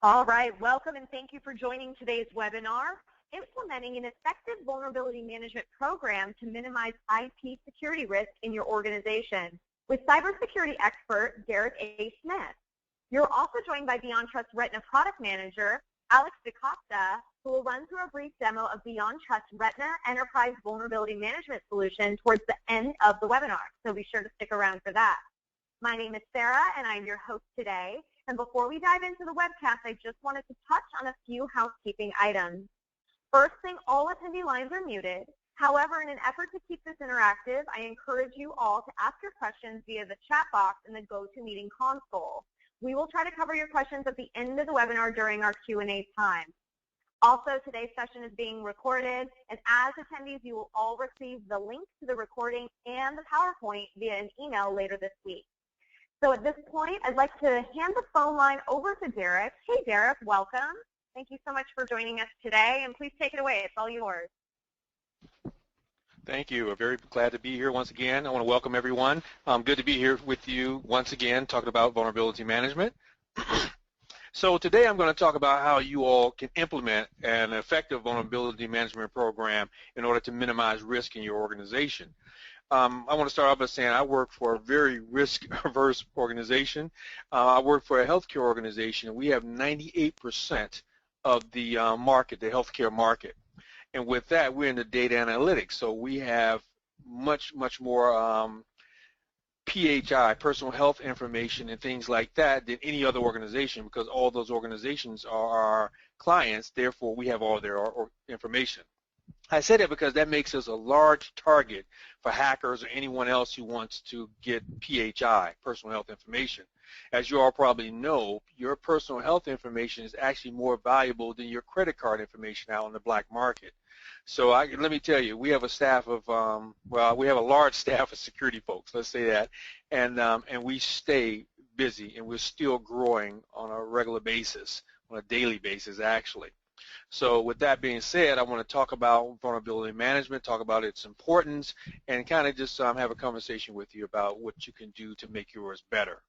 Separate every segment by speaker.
Speaker 1: All right, welcome and thank you for joining today's webinar, Implementing an Effective Vulnerability Management Program to Minimize IT Security Risk in Your Organization, with cybersecurity expert Derek A. Smith. You're also joined by BeyondTrust Retina Product Manager, Alex DeCosta, who will run through a brief demo of BeyondTrust Retina Enterprise Vulnerability Management Solution towards the end of the webinar, so be sure to stick around for that. My name is Sarah, and I'm your host today. And before we dive into the webcast, I just wanted to touch on a few housekeeping items. First thing, all attendee lines are muted. However, in an effort to keep this interactive, I encourage you all to ask your questions via the chat box in the GoToMeeting console. We will try to cover your questions at the end of the webinar during our Q&A time. Also, today's session is being recorded, and as attendees, you will all receive the link to the recording and the PowerPoint via an email later this week. So at this point, I'd like to hand the phone line over to Derek. Hey, Derek, welcome. Thank you so much for joining us today, and please take it away. It's all yours.
Speaker 2: Thank you. I'm very glad to be here once again. I want to welcome everyone. Good to be here with you once again talking about vulnerability management. So today I'm going to talk about how you all can implement an effective vulnerability management program in order to minimize risk in your organization. I want to start off by saying I work for a very risk-averse organization. I work for a healthcare organization, and we have 98% of the market, the healthcare market. And with that, we're in the data analytics, so we have much more PHI, personal health information, and things like that than any other organization, because all those organizations are our clients. Therefore, we have all their information. I say that because that makes us a large target for hackers or anyone else who wants to get PHI, personal health information. As you all probably know, your personal health information is actually more valuable than your credit card information out on the black market. So let me tell you, we have a staff of, well, we have a large staff of security folks, let's say that, and we stay busy, and we're still growing on a regular basis, on a daily basis actually. So with that being said, I want to talk about vulnerability management, talk about its importance, and kind of just have a conversation with you about what you can do to make yours better.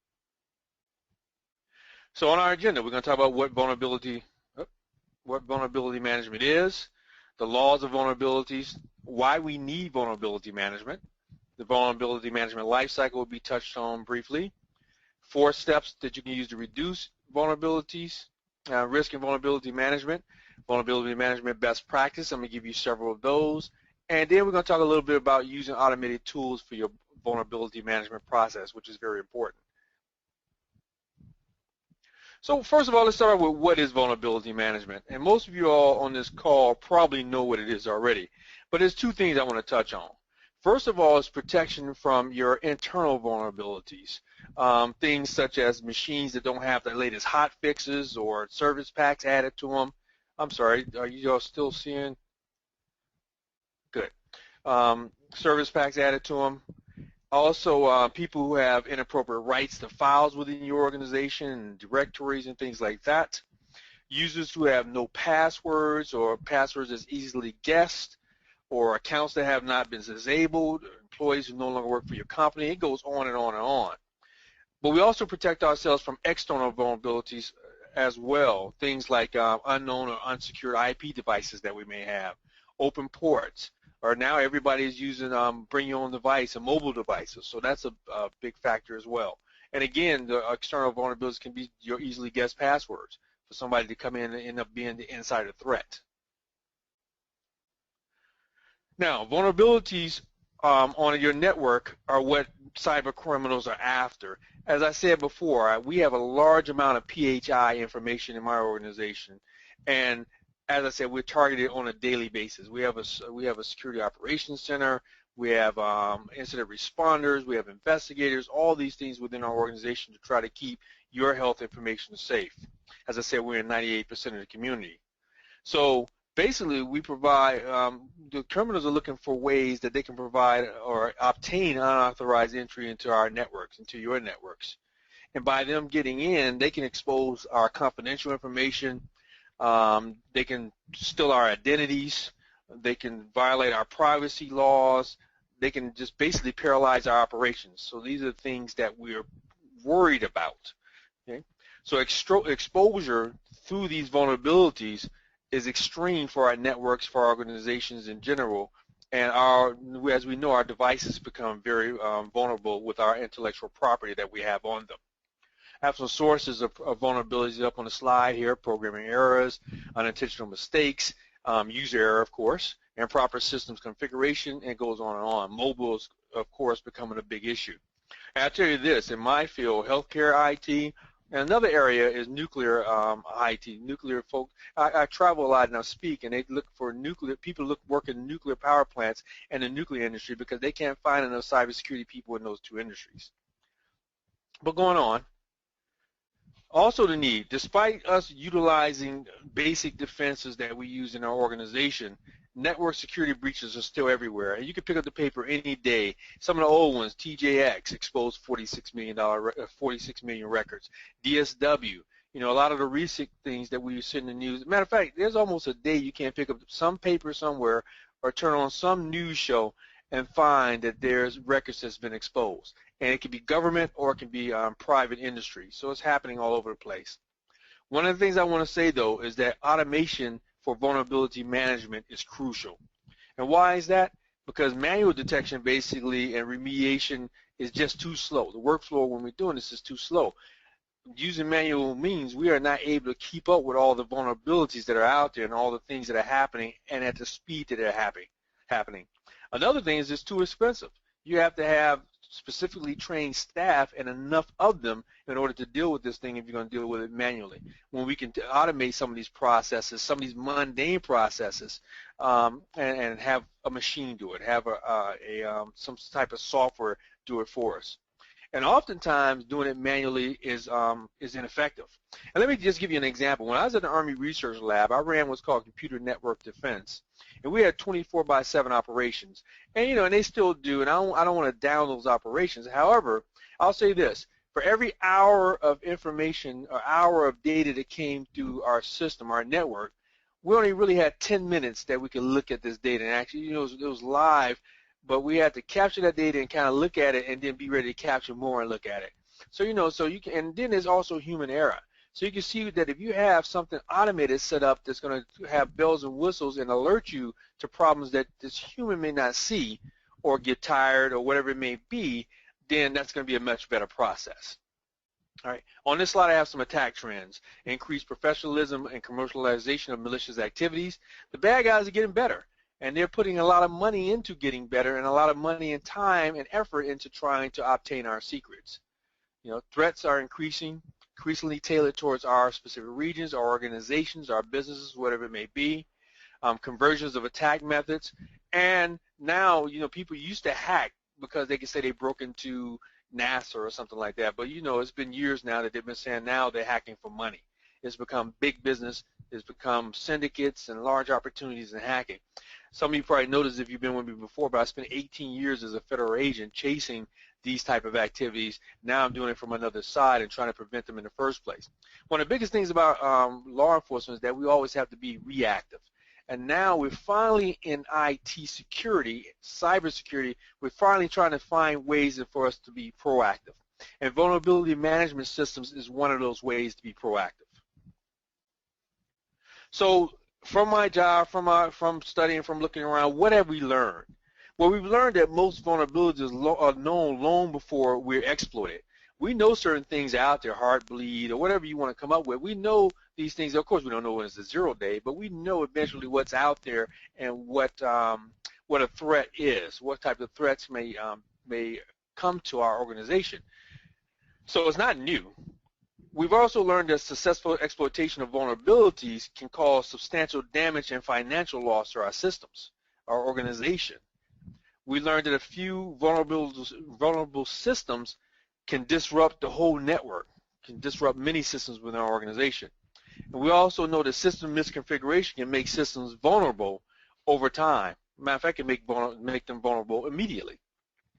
Speaker 2: So on our agenda, we're going to talk about what vulnerability management is, the laws of vulnerabilities, why we need vulnerability management. The vulnerability management lifecycle will be touched on briefly. 4 steps that you can use to reduce vulnerabilities, risk and vulnerability management best practice. I'm going to give you several of those. And then we're going to talk a little bit about using automated tools for your vulnerability management process, which is very important. So first of all, let's start with what is vulnerability management. And most of you all on this call probably know what it is already. But there's 2 things I want to touch on. First of all is protection from your internal vulnerabilities. Things such as machines that don't have the latest hot fixes or service packs added to them. I'm sorry, are you all still seeing? Good. Service packs added to them. Also, people who have inappropriate rights to files within your organization, directories and things like that. Users who have no passwords or passwords that's easily guessed, or accounts that have not been disabled, employees who no longer work for your company. It goes on and on and on. But we also protect ourselves from external vulnerabilities as well, things like unknown or unsecured IP devices that we may have, open ports, or now everybody is using bring your own device and mobile devices, so that's a big factor as well. And again, the external vulnerabilities can be your easily guessed passwords for somebody to come in and end up being the insider threat. Now, vulnerabilities on your network are what cyber criminals are after. As I said before, we have a large amount of PHI information in my organization, and as I said, we're targeted on a daily basis. We have a security operations center, we have incident responders, we have investigators, all these things within our organization to try to keep your health information safe. As I said, we're in 98% of the community. So basically, we provide, the criminals are looking for ways that they can provide or obtain unauthorized entry into our networks, into your networks. And by them getting in, they can expose our confidential information, they can steal our identities, they can violate our privacy laws, they can just basically paralyze our operations. So these are things that we're worried about. Okay? So exposure through these vulnerabilities is extreme for our networks, for our organizations in general, and as we know, our devices become very vulnerable with our intellectual property that we have on them. I have some sources of vulnerabilities up on the slide here: programming errors, unintentional mistakes, user error, of course, improper systems configuration, and it goes on and on. Mobile is, of course, becoming a big issue. And I'll tell you this, in my field, healthcare IT, and another area is nuclear IT. Nuclear folk, I travel a lot and I speak, and they look for people work in nuclear power plants and the nuclear industry because they can't find enough cybersecurity people in those two industries. But going on, also the need, despite us utilizing basic defenses that we use in our organization, network security breaches are still everywhere. And you can pick up the paper any day. Some of the old ones, TJX, exposed $46 million records. DSW, a lot of the recent things that we see in the news. Matter of fact, there's almost a day you can't pick up some paper somewhere or turn on some news show and find that there's records that's been exposed. And it can be government or it can be private industry. So it's happening all over the place. One of the things I want to say, though, is that automation for vulnerability management is crucial. And why is that? Because manual detection basically and remediation is just too slow. The workflow when we're doing this is too slow. Using manual means we are not able to keep up with all the vulnerabilities that are out there and all the things that are happening and at the speed that they're happening. Another thing is it's too expensive. You have to have specifically trained staff and enough of them in order to deal with this thing if you're going to deal with it manually. When we can automate some of these processes, some of these mundane processes, and have a machine do it, have some type of software do it for us. And oftentimes doing it manually is ineffective. And let me just give you an example. When I was at the Army Research Lab, I ran what's called computer network defense. And we had 24/7 operations. And, and they still do, and I don't want to down those operations. However, I'll say this. For every hour of information or hour of data that came through our system, our network, we only really had 10 minutes that we could look at this data. And actually, it was live, but we had to capture that data and kind of look at it and then be ready to capture more and look at it. So, so you can, and then there's also human error. So you can see that if you have something automated set up that's going to have bells and whistles and alert you to problems that this human may not see or get tired or whatever it may be, then that's going to be a much better process. All right. On this slide, I have some attack trends. Increased professionalism and commercialization of malicious activities. The bad guys are getting better, and they're putting a lot of money into getting better and a lot of money and time and effort into trying to obtain our secrets. Threats are increasingly tailored towards our specific regions, our organizations, our businesses, whatever it may be. Conversions of attack methods. And now, people used to hack because they could say they broke into NASA or something like that. But, it's been years now that they've been saying now they're hacking for money. It's become big business. It's become syndicates and large opportunities in hacking. Some of you probably noticed if you've been with me before, but I spent 18 years as a federal agent chasing these type of activities. Now I'm doing it from another side and trying to prevent them in the first place. One of the biggest things about law enforcement is that we always have to be reactive. And now we're finally in IT security, cybersecurity, we're finally trying to find ways for us to be proactive. And vulnerability management systems is one of those ways to be proactive. So from my job, from studying, from looking around, what have we learned? Well, we've learned that most vulnerabilities are known long before we're exploited. We know certain things out there, Heartbleed or whatever you want to come up with. We know these things. Of course, we don't know when it's a 0 day, but we know eventually what's out there and what a threat is, what type of threats may come to our organization. So it's not new. We've also learned that successful exploitation of vulnerabilities can cause substantial damage and financial loss to our systems, our organization. We learned that a few vulnerable systems can disrupt the whole network, can disrupt many systems within our organization. And we also know that system misconfiguration can make systems vulnerable over time. Matter of fact, it can make them vulnerable immediately.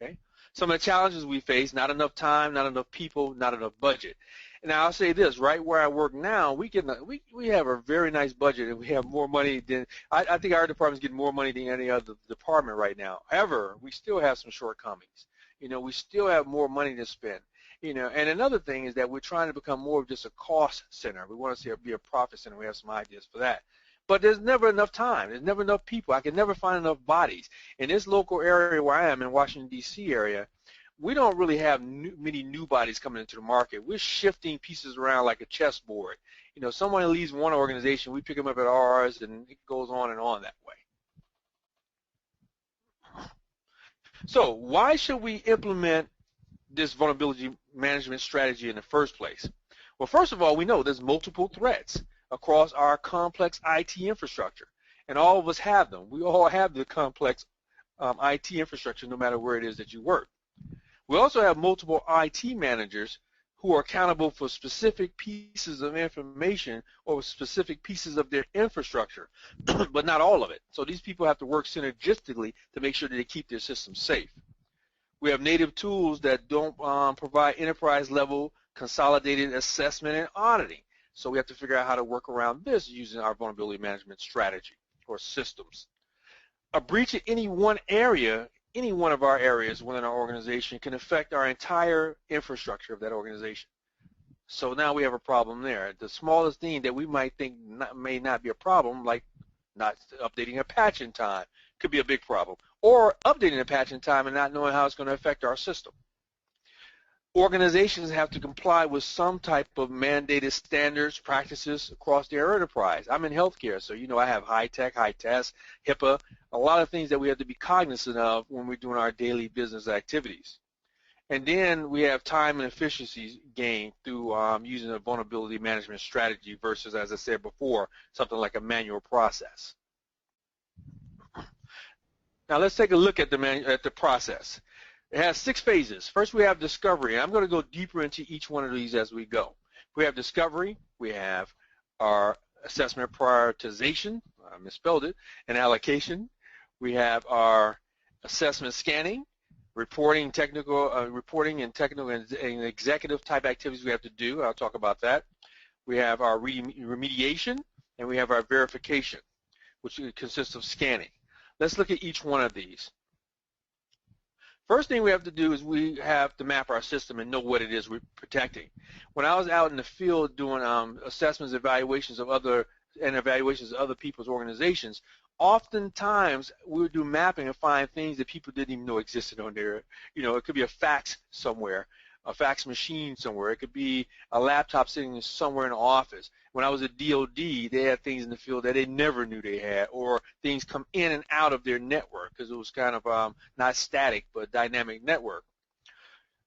Speaker 2: Okay? Some of the challenges we face: not enough time, not enough people, not enough budget. And I'll say this: right where I work now, we have a very nice budget, and we have more money than I think our department's getting more money than any other department right now. However, we still have some shortcomings. We still have more money to spend. And another thing is that we're trying to become more of just a cost center. We want to see it be a profit center. We have some ideas for that. But there's never enough time. There's never enough people. I can never find enough bodies. In this local area where I am, in Washington, D.C. area, we don't really have many new bodies coming into the market. We're shifting pieces around like a chessboard. Someone leaves one organization, we pick them up at ours, and it goes on and on that way. So why should we implement this vulnerability management strategy in the first place? Well, first of all, we know there's multiple threats across our complex IT infrastructure, and all of us have them. We all have the complex IT infrastructure no matter where it is that you work. We also have multiple IT managers who are accountable for specific pieces of information or specific pieces of their infrastructure, but not all of it. So these people have to work synergistically to make sure that they keep their systems safe. We have native tools that don't provide enterprise-level consolidated assessment and auditing. So we have to figure out how to work around this using our vulnerability management strategy or systems. A breach in any one area, any one of our areas within our organization, can affect our entire infrastructure of that organization. So now we have a problem there. The smallest thing that we might think may not be a problem, like not updating a patch in time, could be a big problem. Or updating a patch in time and not knowing how it's going to affect our system. Organizations have to comply with some type of mandated standards, practices across their enterprise. I'm in healthcare, so I have high tech, high test, HIPAA, a lot of things that we have to be cognizant of when we're doing our daily business activities. And then we have time and efficiency gained through using a vulnerability management strategy versus, as I said before, something like a manual process. Now let's take a look at the process. It has 6 phases. First, we have discovery. I'm going to go deeper into each one of these as we go. We have discovery. We have our assessment prioritization, I misspelled it, and allocation. We have our assessment scanning, reporting and technical and executive type activities we have to do. I'll talk about that. We have our remediation, and we have our verification, which consists of scanning. Let's look at each one of these. First thing we have to do is we have to map our system and know what it is we're protecting. When I was out in the field doing assessments, evaluations of other people's organizations, oftentimes we would do mapping and find things that people didn't even know existed on there. It could be a fax somewhere, a fax machine somewhere. It could be a laptop sitting somewhere in the office. When I was at DOD, they had things in the field that they never knew they had, or things come in and out of their network because it was kind of not static but dynamic network.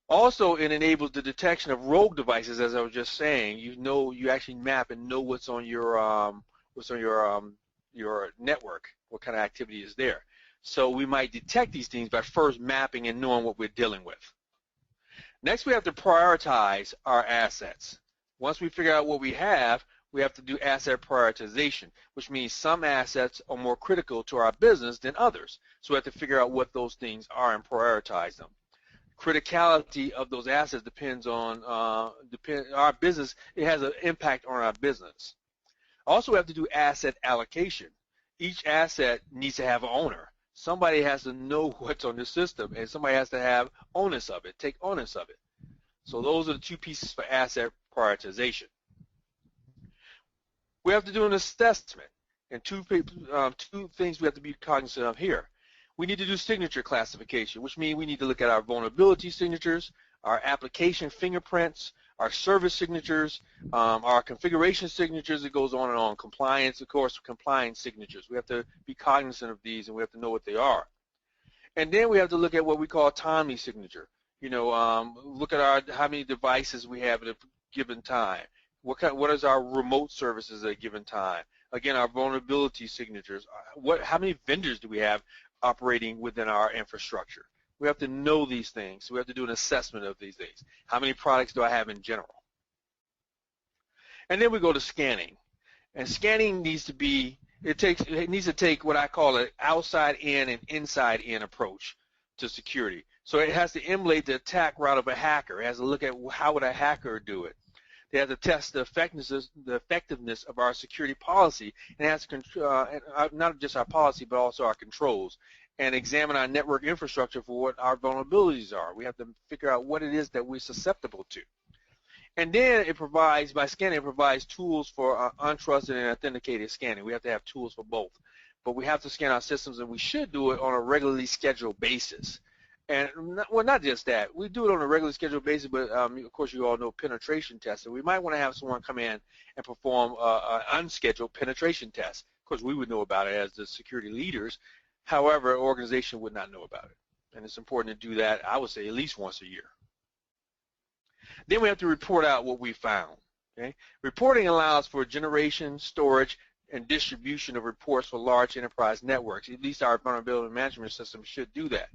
Speaker 2: Also, it enables the detection of rogue devices, as I was just saying. You actually map and know what's on your network, what kind of activity is there. So we might detect these things by first mapping and knowing what we're dealing with. Next, we have to prioritize our assets. Once we figure out what we have to do asset prioritization, which means some assets are more critical to our business than others. So we have to figure out what those things are and prioritize them. Criticality of those assets depends on our business. It has an impact on our business. Also, we have to do asset allocation. Each asset needs to have an owner. Somebody has to know what's on the system, and somebody has to have onus of it, take onus of it. So those are the 2 pieces for asset prioritization. We have to do an assessment, and two things we have to be cognizant of here. We need to do signature classification, which means we need to look at our vulnerability signatures, our application fingerprints, our service signatures, our configuration signatures. It goes on and on. Compliance, of course, compliance signatures. We have to be cognizant of these, and we have to know what they are. And then we have to look at what we call timely signature. Look at how many devices we have at a given time. What is our remote services at a given time? Again, our vulnerability signatures. How many vendors do we have operating within our infrastructure? We have to know these things. We have to do an assessment of these things. How many products do I have in general? And then we go to scanning. And scanning needs to be, it needs to take what I call an outside-in and inside-in approach to security. So it has to emulate the attack route of a hacker. It has to look at how would a hacker do it. They have to test the effectiveness of our security policy, and it has to not just our policy but also our controls. and examine our network infrastructure for what our vulnerabilities are. We have to figure out what it is that we're susceptible to. And then it provides, by scanning, it provides tools for untrusted and authenticated scanning. We have to have tools for both. But we have to scan our systems, and we should do it on a regularly scheduled basis. And, well, not just that. We do it on a regularly scheduled basis, but, of course, you all know penetration testing. We might want to have someone come in and perform an unscheduled penetration test. Of course, we would know about it as the security leaders. However, an organization would not know about it. And it's important to do that, I would say, at least once a year. Then we have to report out what we found. Okay? Reporting allows for generation, storage, and distribution of reports for large enterprise networks. At least our vulnerability management system should do that.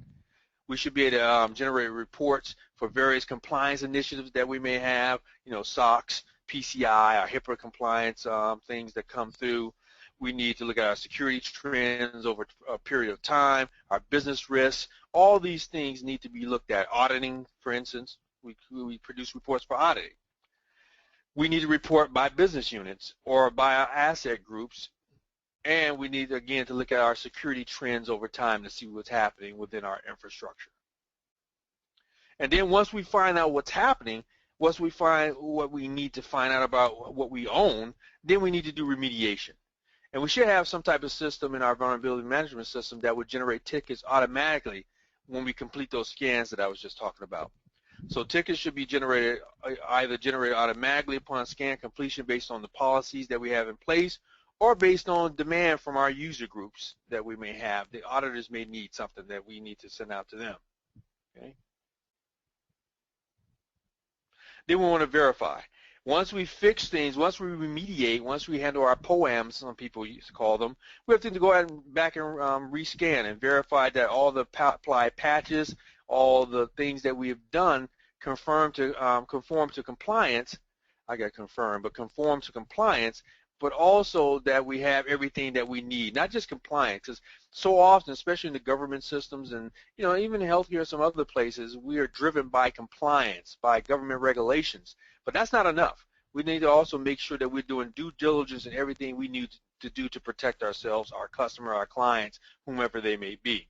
Speaker 2: We should be able to generate reports for various compliance initiatives that we may have, you know, SOX, PCI, our HIPAA compliance things that come through. We need to look at our security trends over a period of time, our business risks. All these things need to be looked at. Auditing, for instance, we produce reports for auditing. We need to report by business units or by our asset groups, and we need, again, to look at our security trends over time to see what's happening within our infrastructure. And then once we find out what's happening, once we find what we need to find out about what we own, then we need to do remediation. And we should have some type of system in our vulnerability management system that would generate tickets automatically when we complete those scans that I was just talking about. So tickets should be generated, either generated automatically upon scan completion based on the policies that we have in place, or based on demand from our user groups that we may have. The auditors may need something that we need to send out to them. Okay? Then we want to verify. Once we fix things, once we remediate, once we handle our POAMs, some people used to call them, we have to go ahead and back and rescan and verify that all the applied patches, all the things that we have done conform to compliance. I got confirmed, but conform to compliance, but also that we have everything that we need, not just compliance. Because so often, especially in the government systems and, you know, even in healthcare and some other places, we are driven by compliance, by government regulations. But that's not enough. We need to also make sure that we're doing due diligence in everything we need to do to protect ourselves, our customer, our clients, whomever they may be.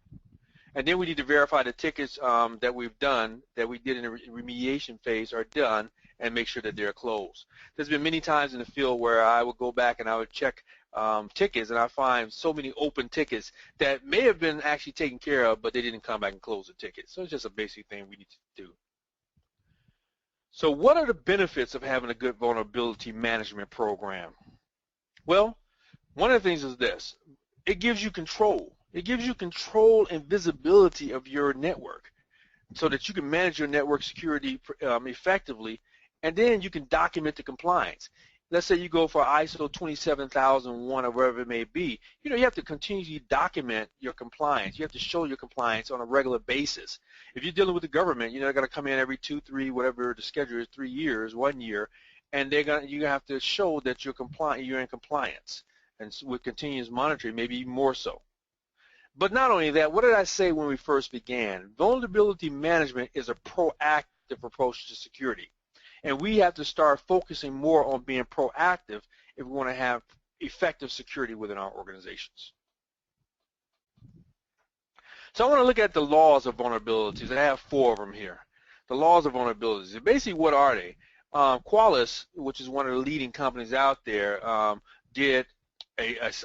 Speaker 2: And then we need to verify the tickets that we've done, that we did in the remediation phase, are done, and make sure that they're closed. There's been many times in the field where I would go back and I would check tickets, and I find so many open tickets that may have been actually taken care of, but they didn't come back and close the ticket. So it's just a basic thing we need to do. So what are the benefits of having a good vulnerability management program? Well, one of the things is this. It gives you control. It gives you control and visibility of your network so that you can manage your network security effectively, and then you can document the compliance. Let's say you go for ISO 27001 or wherever it may be. You know, you have to continually document your compliance. You have to show your compliance on a regular basis. If you're dealing with the government, you know, they're going to come in every 2, 3, whatever the schedule is, 3 years, 1 year, and you have to show that you're compliant, you're in compliance, and with continuous monitoring, maybe even more so. But not only that, what did I say when we first began? Vulnerability management is a proactive approach to security. And we have to start focusing more on being proactive if we want to have effective security within our organizations. So I want to look at the laws of vulnerabilities. I have 4 of them here. The laws of vulnerabilities. Basically, what are they? Qualys, which is one of the leading companies out there, did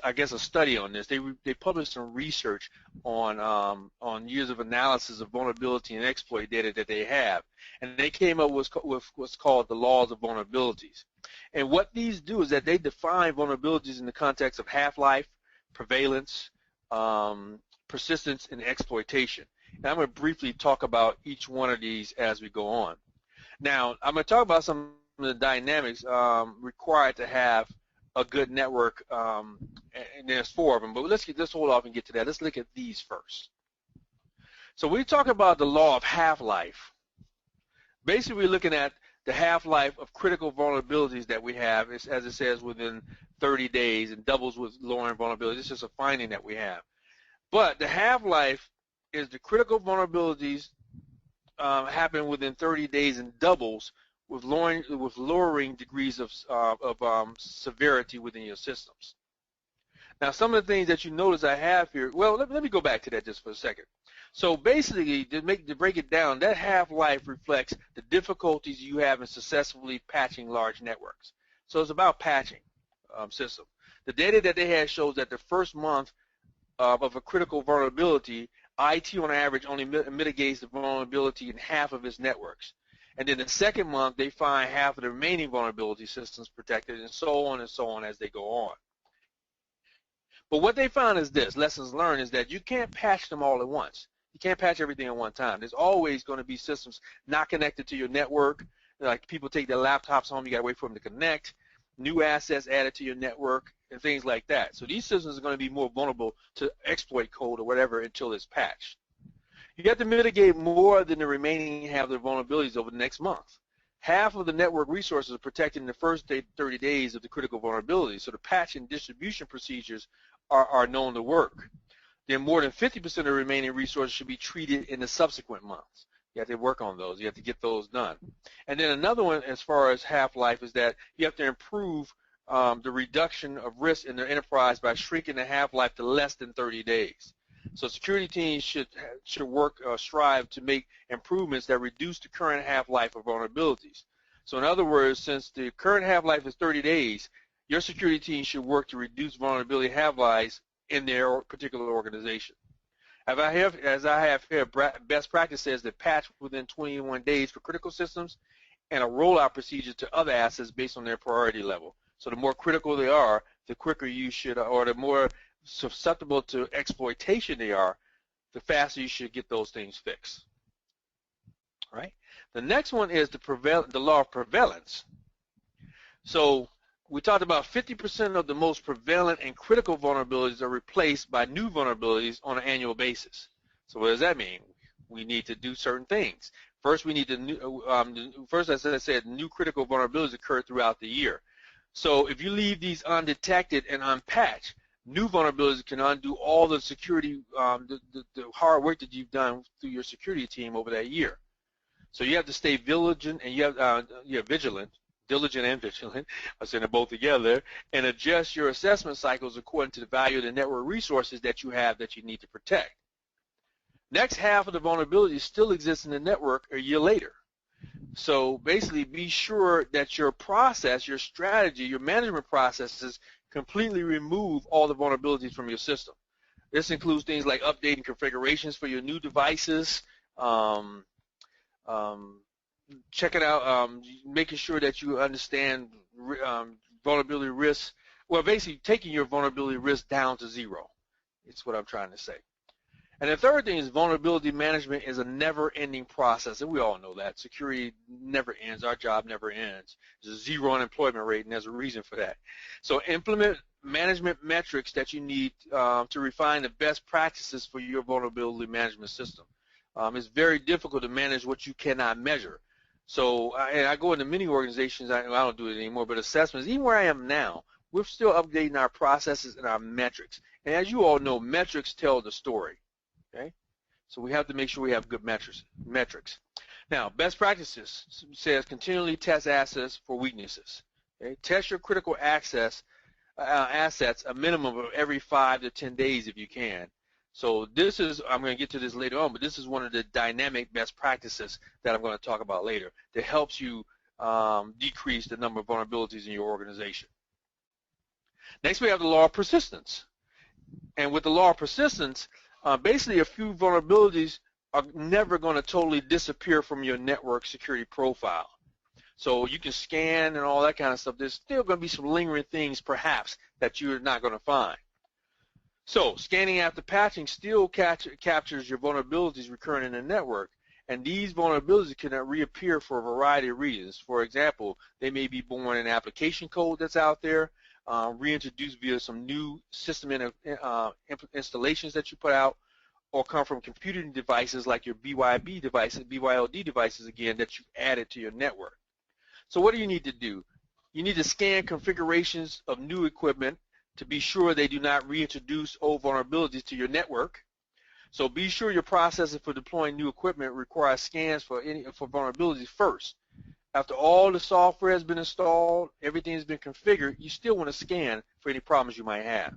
Speaker 2: I guess a study on this. They published some research on years of analysis of vulnerability and exploit data that they have, and they came up with what's called the laws of vulnerabilities. And what these do is that they define vulnerabilities in the context of half-life, prevalence, persistence, and exploitation. And I'm going to briefly talk about each one of these as we go on. Now, I'm going to talk about some of the dynamics required to have a good network, and there's 4 of them, but let's hold off and get to that. Let's look at these first. So we talk about the law of half-life. Basically, we're looking at the half-life of critical vulnerabilities that we have, as it says, within 30 days, and doubles with lowering vulnerability. It's just a finding that we have. But the half-life is the critical vulnerabilities happen within 30 days and doubles with lowering degrees of severity within your systems. Now, some of the things that you notice I have here, well, let me go back to that just for a second. So basically, to break it down, that half-life reflects the difficulties you have in successfully patching large networks. So it's about patching system. The data that they had shows that the first month of a critical vulnerability, IT on average only mitigates the vulnerability in half of its networks. And then the second month, they find half of the remaining vulnerability systems protected, and so on as they go on. But what they found is this, lessons learned, is that you can't patch them all at once. You can't patch everything at one time. There's always going to be systems not connected to your network. Like people take their laptops home, you got to wait for them to connect. New assets added to your network and things like that. So these systems are going to be more vulnerable to exploit code or whatever until it's patched. You have to mitigate more than the remaining half of the vulnerabilities over the next month. Half of the network resources are protected in the first 30 days of the critical vulnerability, so the patch and distribution procedures are known to work. Then more than 50% of the remaining resources should be treated in the subsequent months. You have to work on those. You have to get those done. And then another one as far as half-life is that you have to improve the reduction of risk in the enterprise by shrinking the half-life to less than 30 days. So security teams should work strive to make improvements that reduce the current half-life of vulnerabilities. So in other words, since the current half-life is 30 days, your security team should work to reduce vulnerability half-lives in their particular organization. As I have here, best practice says that patch within 21 days for critical systems and a rollout procedure to other assets based on their priority level. So the more critical they are, the quicker you should, or the more susceptible to exploitation they are, the faster you should get those things fixed. All right. The next one is the law of prevalence. So we talked about 50% of the most prevalent and critical vulnerabilities are replaced by new vulnerabilities on an annual basis. So what does that mean? We need to do certain things. First, we need to, first, as I said, new critical vulnerabilities occur throughout the year. So if you leave these undetected and unpatched, new vulnerabilities can undo all the security, the hard work that you've done through your security team over that year. So you have to stay vigilant, and you have diligent and vigilant, I'm saying it both together, and adjust your assessment cycles according to the value of the network resources that you have that you need to protect. Next half of the vulnerabilities still exists in the network a year later. So basically be sure that your process, your strategy, your management processes completely remove all the vulnerabilities from your system. This includes things like updating configurations for your new devices, checking out, making sure that you understand vulnerability risks. Well, basically taking your vulnerability risk down to zero. It's what I'm trying to say. And the third thing is vulnerability management is a never-ending process, and we all know that. Security never ends. Our job never ends. There's a zero unemployment rate, and there's a reason for that. So implement management metrics that you need to refine the best practices for your vulnerability management system. It's very difficult to manage what you cannot measure. So I go into many organizations, I don't do it anymore, but assessments, even where I am now, we're still updating our processes and our metrics. And as you all know, metrics tell the story. Okay? So we have to make sure we have good metrics. Now, best practices says continually test assets for weaknesses. Okay? Test your critical assets a minimum of every 5 to 10 days if you can. So this is, I'm going to get to this later on, but this is one of the dynamic best practices that I'm going to talk about later that helps you decrease the number of vulnerabilities in your organization. Next, we have the law of persistence. And with the law of persistence, basically a few vulnerabilities are never going to totally disappear from your network security profile. So you can scan and all that kind of stuff. There's still going to be some lingering things perhaps that you're not going to find. So scanning after patching still captures your vulnerabilities recurring in the network, and these vulnerabilities can reappear for a variety of reasons. For example, they may be born in application code that's out there, reintroduced via some new system installations that you put out, or come from computing devices like your BYOD devices again that you added to your network. So what do you need to do? You need to scan configurations of new equipment to be sure they do not reintroduce old vulnerabilities to your network. So be sure your processes for deploying new equipment require scans for vulnerabilities first. After all the software has been installed, everything has been configured, you still want to scan for any problems you might have.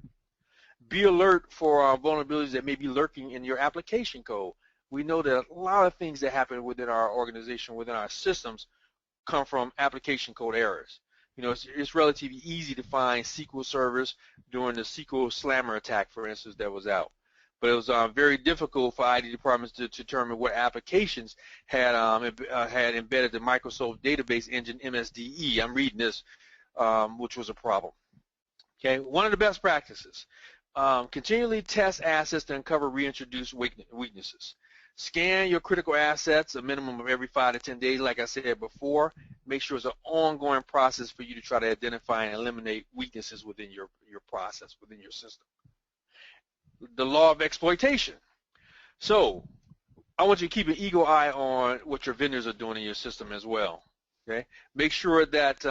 Speaker 2: Be alert for vulnerabilities that may be lurking in your application code. We know that a lot of things that happen within our organization, within our systems, come from application code errors. You know, it's relatively easy to find SQL servers during the SQL Slammer attack, for instance, that was out. But it was very difficult for IT departments to determine what applications had embedded the Microsoft database engine MSDE. I'm reading this, which was a problem. Okay, one of the best practices. Continually test assets to uncover reintroduced weaknesses. Scan your critical assets a minimum of every 5 to 10 days, like I said before. Make sure it's an ongoing process for you to try to identify and eliminate weaknesses within your process, within your system. The law of exploitation. So I want you to keep an eagle eye on what your vendors are doing in your system as well. Okay, make sure that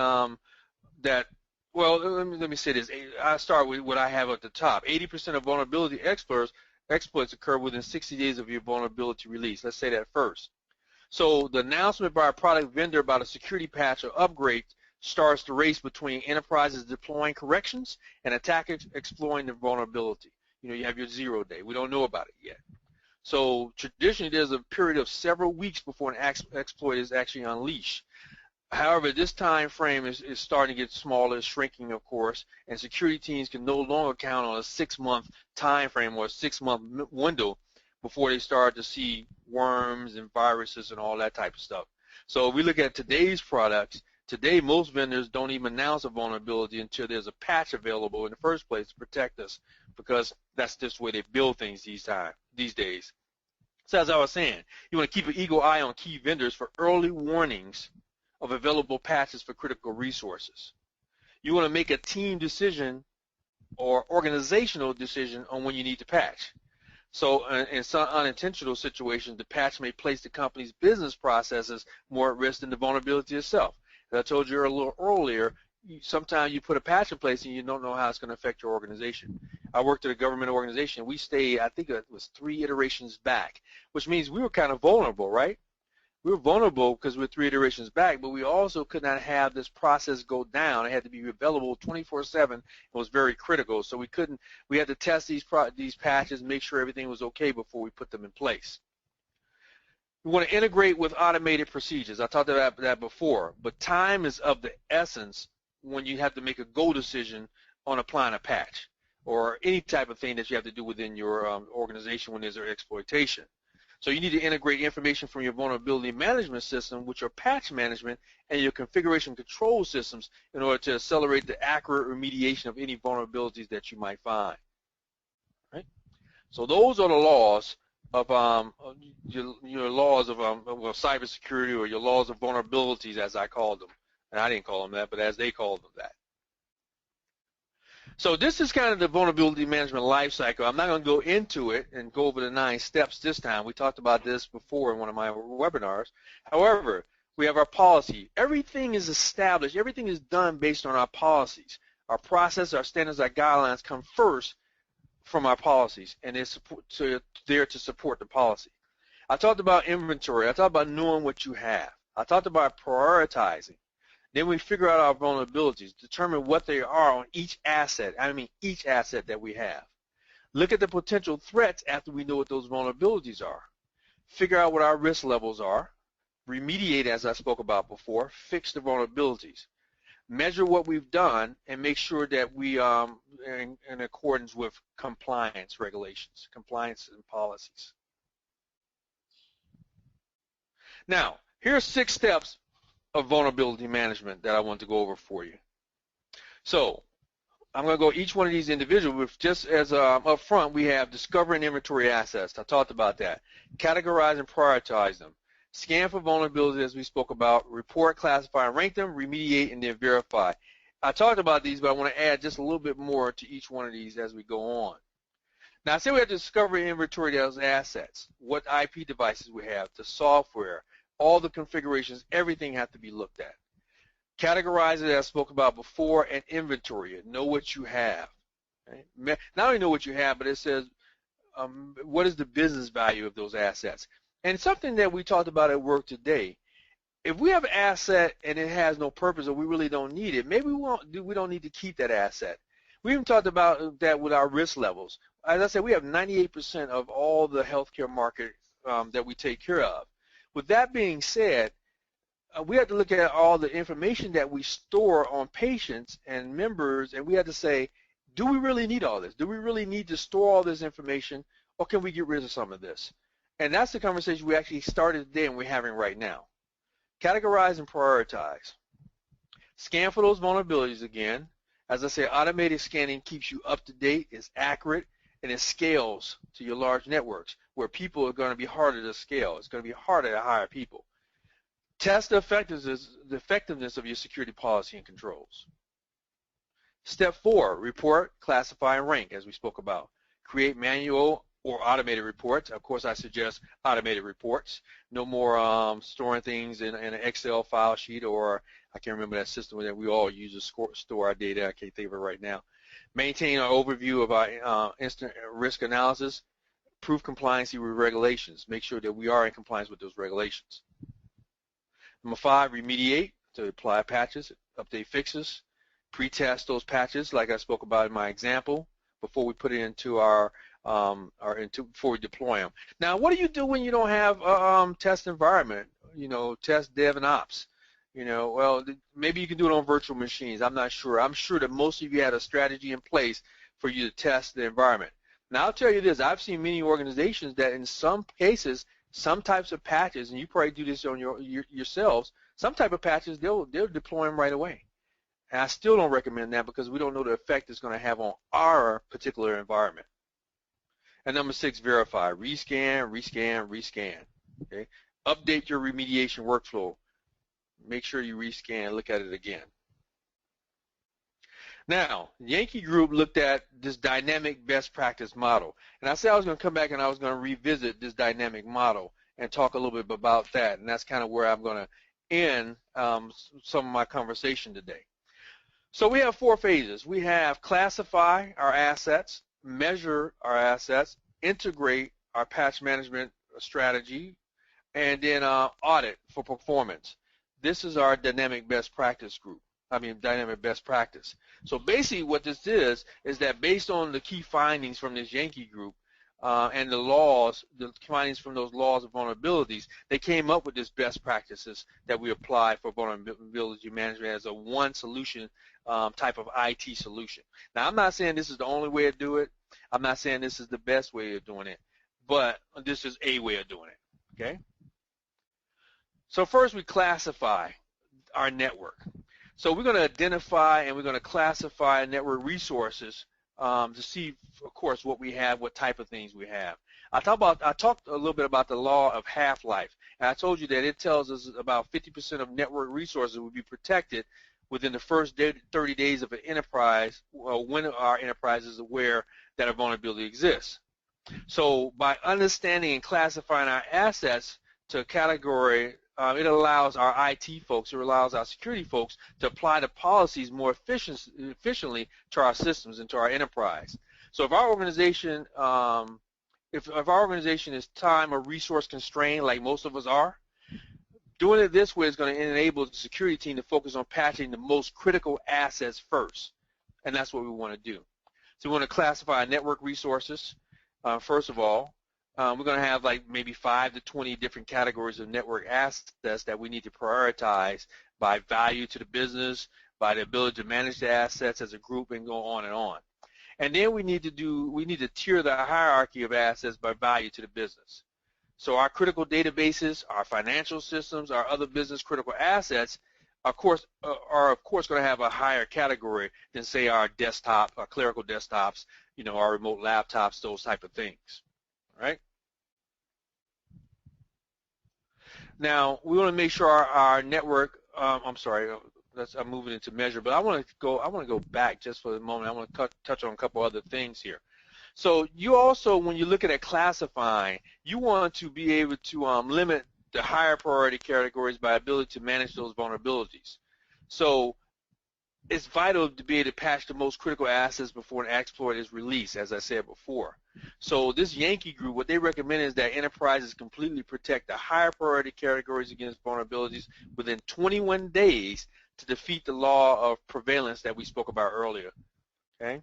Speaker 2: well, let me say this. I start with what I have at the top. 80% of vulnerability exploits occur within 60 days of your vulnerability release. Let's say that first. So the announcement by a product vendor about a security patch or upgrade starts the race between enterprises deploying corrections and attackers exploiting the vulnerability. You know, you have your 0 day. We don't know about it yet. So traditionally, there's a period of several weeks before an exploit is actually unleashed. However, this time frame is starting to get smaller, shrinking, of course, and security teams can no longer count on a 6-month time frame or a 6-month window before they start to see worms and viruses and all that type of stuff. So if we look at today's products, today most vendors don't even announce a vulnerability until there's a patch available in the first place to protect us, because that's just the way they build things these days. So as I was saying, you want to keep an eagle eye on key vendors for early warnings of available patches for critical resources. You want to make a team decision or organizational decision on when you need to patch. So in some unintentional situations, the patch may place the company's business processes more at risk than the vulnerability itself. As I told you a little earlier, sometimes you put a patch in place and you don't know how it's going to affect your organization. I worked at a government organization. We stayed, I think it was 3 iterations back, which means we were kind of vulnerable, right? We were vulnerable because we're 3 iterations back, but we also could not have this process go down. It had to be available 24/7. It was very critical, so we had to test these patches, make sure everything was okay before we put them in place. We want to integrate with automated procedures. I talked about that before, but time is of the essence when you have to make a go decision on applying a patch or any type of thing that you have to do within your organization when there's an exploitation. So you need to integrate information from your vulnerability management system with your patch management and your configuration control systems in order to accelerate the accurate remediation of any vulnerabilities that you might find. Right? So those are the laws of your laws of cybersecurity, or your laws of vulnerabilities, as I called them. And I didn't call them that, but as they called them that. So this is kind of the vulnerability management life cycle. I'm not going to go into it and go over the 9 steps this time. We talked about this before in one of my webinars. However, we have our policy. Everything is established. Everything is done based on our policies. Our process, our standards, our guidelines come first from our policies, and it's there to support the policy. I talked about inventory. I talked about knowing what you have. I talked about prioritizing. Then we figure out our vulnerabilities, determine what they are on each asset. I mean each asset that we have. Look at the potential threats after we know what those vulnerabilities are. Figure out what our risk levels are. Remediate, as I spoke about before. Fix the vulnerabilities. Measure what we've done and make sure that we are in accordance with compliance regulations, compliance and policies. Now, here are 6 steps of vulnerability management that I want to go over for you. So I'm going to go each one of these individually with just as up front we have discover and inventory assets. I talked about that. Categorize and prioritize them. Scan for vulnerabilities, as we spoke about. Report, classify, and rank them. Remediate, and then verify. I talked about these, but I want to add just a little bit more to each one of these as we go on. Now, I said we have to discover and inventory those assets, what IP devices we have, the software, all the configurations, everything has to be looked at. Categorize it, as I spoke about before, and inventory it. Know what you have. Right? Not only know what you have, but it says what is the business value of those assets. And something that we talked about at work today, if we have an asset and it has no purpose or we really don't need it, maybe we don't need to keep that asset. We even talked about that with our risk levels. As I said, we have 98% of all the healthcare market that we take care of. With that being said, we have to look at all the information that we store on patients and members, and we have to say, do we really need all this? Do we really need to store all this information, or can we get rid of some of this? And that's the conversation we actually started today and we're having right now. Categorize and prioritize. Scan for those vulnerabilities again. As I said, automated scanning keeps you up to date, it's accurate, and it scales to your large networks where people are going to be harder to scale. It's going to be harder to hire people. Test the effectiveness of your security policy and controls. Step 4, report, classify, and rank, as we spoke about. Create manual or automated reports. Of course, I suggest automated reports. No more storing things in an Excel file sheet, or I can't remember that system that we all use to store our data. I can't think of it right now. Maintain an overview of our instant risk analysis. Prove compliancy with regulations. Make sure that we are in compliance with those regulations. Number 5, remediate, to apply patches, update fixes, pre-test those patches like I spoke about in my example before we put it into before we deploy them. Now, what do you do when you don't have a test environment? You know, test dev and ops. You know, well, maybe you can do it on virtual machines. I'm not sure. I'm sure that most of you had a strategy in place for you to test the environment. Now, I'll tell you this. I've seen many organizations that in some cases, some types of patches, and you probably do this on yourselves, some type of patches, they'll deploy them right away. And I still don't recommend that because we don't know the effect it's going to have on our particular environment. And number 6, verify. Rescan, rescan, rescan. Okay? Update your remediation workflow. Make sure you rescan, look at it again. Now, Yankee Group looked at this dynamic best practice model. And I said I was going to come back and I was going to revisit this dynamic model and talk a little bit about that. And that's kind of where I'm going to end some of my conversation today. So we have 4 phases. We have classify our assets, measure our assets, integrate our patch management strategy, and then audit for performance. This is our dynamic best practice group. Dynamic best practice. So basically what this is that based on the key findings from this Yankee group and the findings from those laws of vulnerabilities, they came up with this best practices that we apply for vulnerability management as a one solution type of IT solution. Now, I'm not saying this is the only way to do it. I'm not saying this is the best way of doing it, but this is a way of doing it, okay? So first we classify our network. So we're going to identify and we're going to classify network resources to see, of course, what we have, what type of things we have. I talked a little bit about the law of half-life, and I told you that it tells us about 50% of network resources will be protected within the first 30 days of an enterprise, when our enterprise is aware that a vulnerability exists. So by understanding and classifying our assets to a category, it allows our IT folks, it allows our security folks to apply the policies more efficiently to our systems and to our enterprise. So if our organization, if our organization is time or resource constrained, like most of us are, doing it this way is going to enable the security team to focus on patching the most critical assets first, and that's what we want to do. So we want to classify network resources, first of all. We're going to have like maybe 5 to 20 different categories of network assets that we need to prioritize by value to the business, by the ability to manage the assets as a group, and go on and on. And then we need to tier the hierarchy of assets by value to the business. So our critical databases, our financial systems, our other business critical assets, are of course going to have a higher category than say our desktop, our clerical desktops, our remote laptops, those type of things. Right? Now we want to make sure our network. I'm moving into measure, but I want to go back just for a moment. I want to touch on a couple other things here. So you also, when you're looking at classifying, you want to be able to limit the higher priority categories by ability to manage those vulnerabilities. So it's vital to be able to patch the most critical assets before an exploit is released, as I said before. So this Yankee group, what they recommend is that enterprises completely protect the higher priority categories against vulnerabilities within 21 days to defeat the law of prevalence that we spoke about earlier. Okay?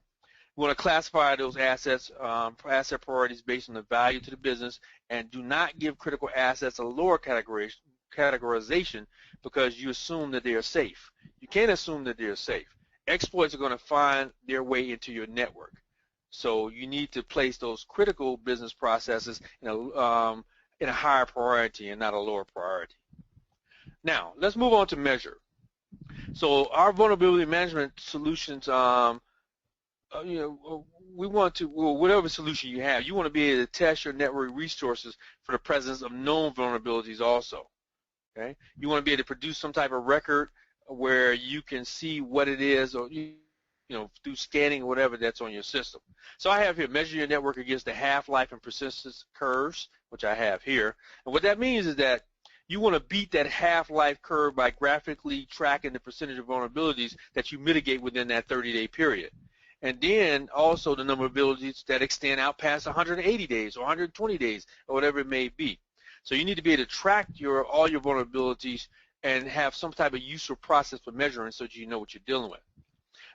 Speaker 2: You want to classify those assets, asset priorities based on the value to the business, and do not give critical assets a lower categorization because you assume that they are safe. You can't assume that they're safe. Exploits are going to find their way into your network. So you need to place those critical business processes in a higher priority and not a lower priority. Now, let's move on to measure. So our vulnerability management solutions, we want to, well, whatever solution you have, you want to be able to test your network resources for the presence of known vulnerabilities also. Okay? You want to be able to produce some type of record where you can see what it is, or through scanning or whatever that's on your system. So I have here, measure your network against the half-life and persistence curves, which I have here. And what that means is that you want to beat that half-life curve by graphically tracking the percentage of vulnerabilities that you mitigate within that 30-day period. And then also the number of vulnerabilities that extend out past 180 days or 120 days or whatever it may be. So you need to be able to track all your vulnerabilities and have some type of useful process for measuring so that you know what you're dealing with.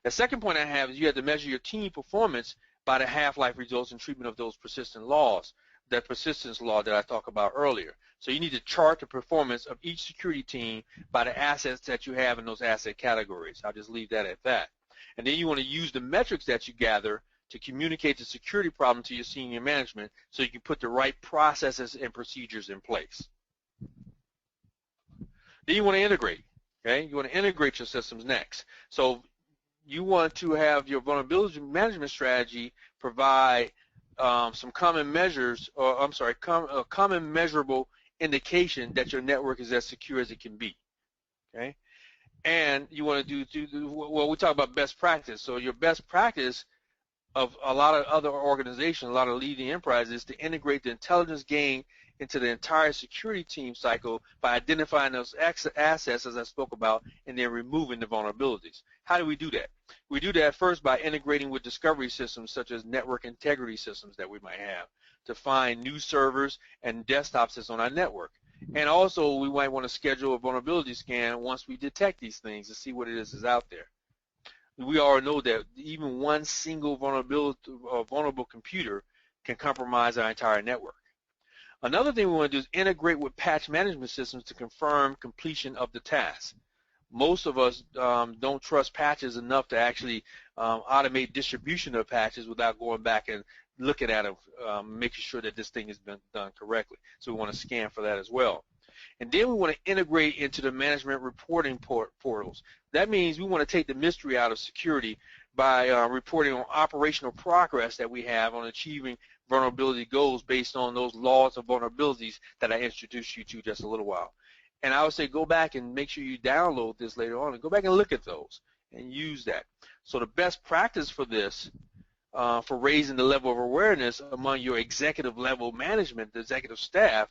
Speaker 2: The second point I have is you have to measure your team performance by the half-life results and treatment of those persistent laws, that persistence law that I talked about earlier. So you need to chart the performance of each security team by the assets that you have in those asset categories. I'll just leave that at that. And then you want to use the metrics that you gather to communicate the security problem to your senior management so you can put the right processes and procedures in place. Then you want to integrate. Okay? You want to integrate your systems next. So you want to have your vulnerability management strategy provide some common measures, or I'm sorry, common measurable indication that your network is as secure as it can be. Okay? And you want to well, we talk about best practice. So your best practice of a lot of other organizations, a lot of leading enterprises, to integrate the intelligence gain into the entire security team cycle by identifying those assets, as I spoke about, and then removing the vulnerabilities. How do we do that? We do that first by integrating with discovery systems such as network integrity systems that we might have to find new servers and desktops that's on our network. And also, we might want to schedule a vulnerability scan once we detect these things to see what it is out there. We all know that even one single vulnerable computer can compromise our entire network. Another thing we want to do is integrate with patch management systems to confirm completion of the task. Most of us don't trust patches enough to actually automate distribution of patches without going back and looking at them, making sure that this thing has been done correctly. So we want to scan for that as well. And then we want to integrate into the management reporting portals. That means we want to take the mystery out of security by reporting on operational progress that we have on achieving vulnerability goals based on those laws of vulnerabilities that I introduced you to just a little while. And I would say go back and make sure you download this later on and go back and look at those and use that. So the best practice for this, for raising the level of awareness among your executive level management, the executive staff,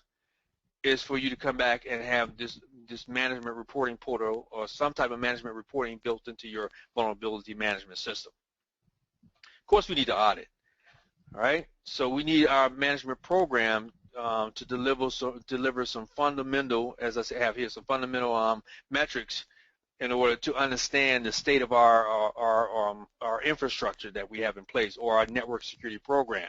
Speaker 2: is for you to come back and have this management reporting portal or some type of management reporting built into your vulnerability management system. Of course, we need to audit. All right, so we need our management program to deliver some fundamental, as I have here, some fundamental metrics in order to understand the state of our infrastructure that we have in place, or our network security program.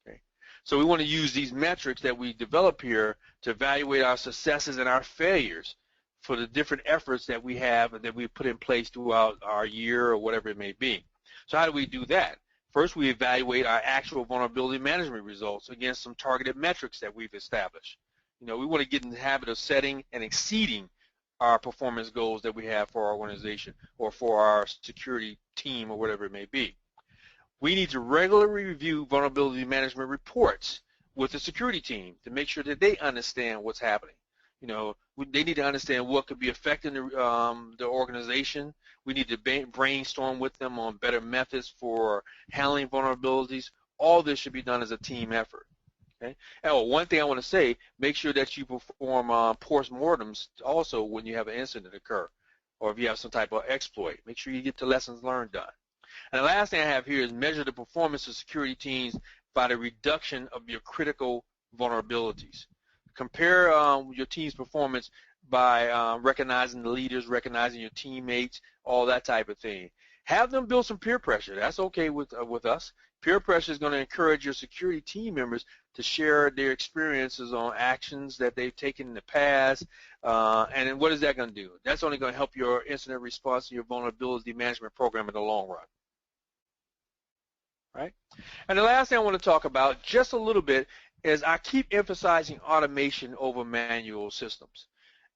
Speaker 2: Okay, so we want to use these metrics that we develop here to evaluate our successes and our failures for the different efforts that we have and that we put in place throughout our year or whatever it may be. So how do we do that? First, we evaluate our actual vulnerability management results against some targeted metrics that we've established. We want to get in the habit of setting and exceeding our performance goals that we have for our organization or for our security team or whatever it may be. We need to regularly review vulnerability management reports with the security team to make sure that they understand what's happening. They need to understand what could be affecting the organization. We need to brainstorm with them on better methods for handling vulnerabilities. All this should be done as a team effort. Okay? And one thing I want to say, make sure that you perform post-mortems also when you have an incident occur, or if you have some type of exploit. Make sure you get the lessons learned done. And the last thing I have here is measure the performance of security teams by the reduction of your critical vulnerabilities. Compare your team's performance by recognizing the leaders, recognizing your teammates, all that type of thing. Have them build some peer pressure. That's okay with us. Peer pressure is going to encourage your security team members to share their experiences on actions that they've taken in the past. And then what is that going to do? That's only going to help your incident response and your vulnerability management program in the long run. Right? And the last thing I want to talk about just a little bit is I keep emphasizing automation over manual systems.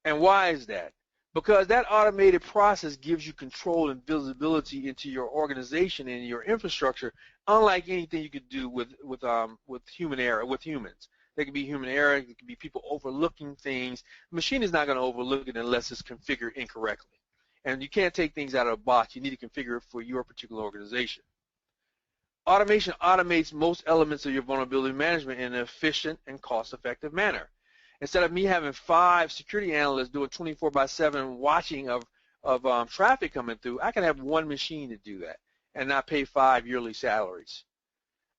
Speaker 2: And why is that? Because that automated process gives you control and visibility into your organization and your infrastructure, unlike anything you could do with human error, with humans. There could be human error, there could be people overlooking things. The machine is not going to overlook it unless it's configured incorrectly. And you can't take things out of a box. You need to configure it for your particular organization. Automation automates most elements of your vulnerability management in an efficient and cost-effective manner. Instead of me having 5 security analysts doing 24/7 watching of traffic coming through, I can have 1 machine to do that and not pay 5 yearly salaries.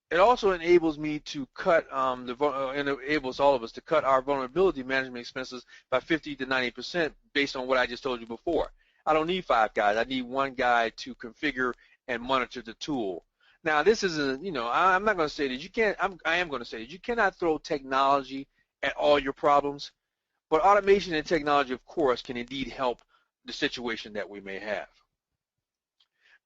Speaker 2: It also enables me to cut enables all of us to cut our vulnerability management expenses by 50 to 90% based on what I just told you before. I don't need 5 guys. I need 1 guy to configure and monitor the tool. Now, this isn't, I'm not going to say that you can't. I am going to say that you cannot throw technology at all your problems, but automation and technology, of course, can indeed help the situation that we may have.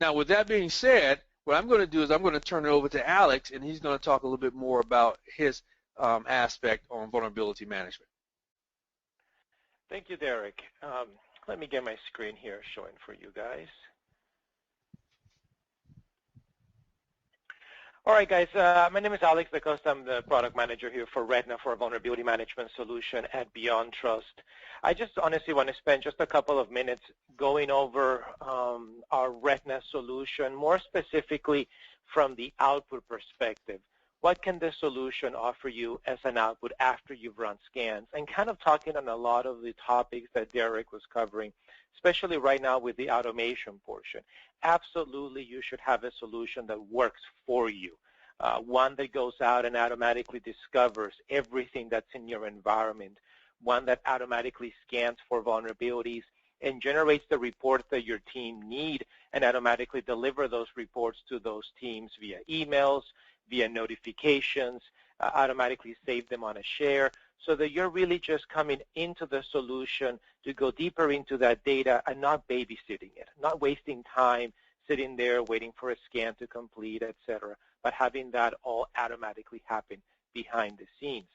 Speaker 2: Now, with that being said, what I'm going to do is I'm going to turn it over to Alex, and he's going to talk a little bit more about his aspect on vulnerability management.
Speaker 3: Thank you, Derek. Let me get my screen here showing for you guys. All right, guys, my name is Alex Dacosta. I'm the product manager here for Retina for a vulnerability management solution at Beyond Trust. I just honestly want to spend just a couple of minutes going over our Retina solution, more specifically from the output perspective. What can this solution offer you as an output after you've run scans? And kind of talking on a lot of the topics that Derek was covering, especially right now with the automation portion. Absolutely, you should have a solution that works for you, one that goes out and automatically discovers everything that's in your environment, one that automatically scans for vulnerabilities and generates the reports that your team need and automatically deliver those reports to those teams via emails, via notifications, automatically save them on a share, so that you're really just coming into the solution to go deeper into that data and not babysitting it, not wasting time sitting there waiting for a scan to complete, etc., but having that all automatically happen behind the scenes.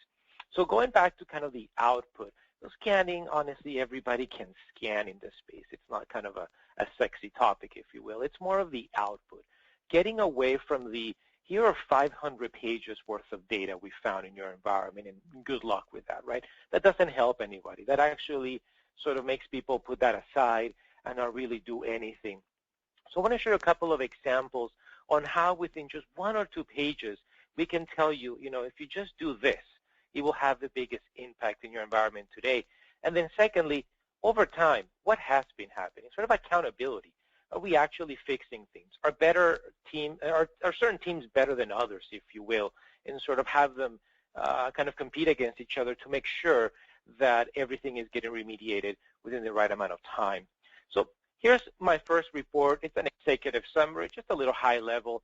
Speaker 3: So going back to kind of the output, scanning, honestly, everybody can scan in this space. It's not kind of a sexy topic, if you will. It's more of the output. Getting away from the, here are 500 pages worth of data we found in your environment, and good luck with that, right? That doesn't help anybody. That actually sort of makes people put that aside and not really do anything. So I want to share a couple of examples on how within just 1 or 2 pages we can tell you, if you just do this, it will have the biggest impact in your environment today. And then secondly, over time, what has been happening? Sort of accountability. Are we actually fixing things? Are certain teams better than others, if you will, and sort of have them kind of compete against each other to make sure that everything is getting remediated within the right amount of time? So here's my first report. It's an executive summary, just a little high level.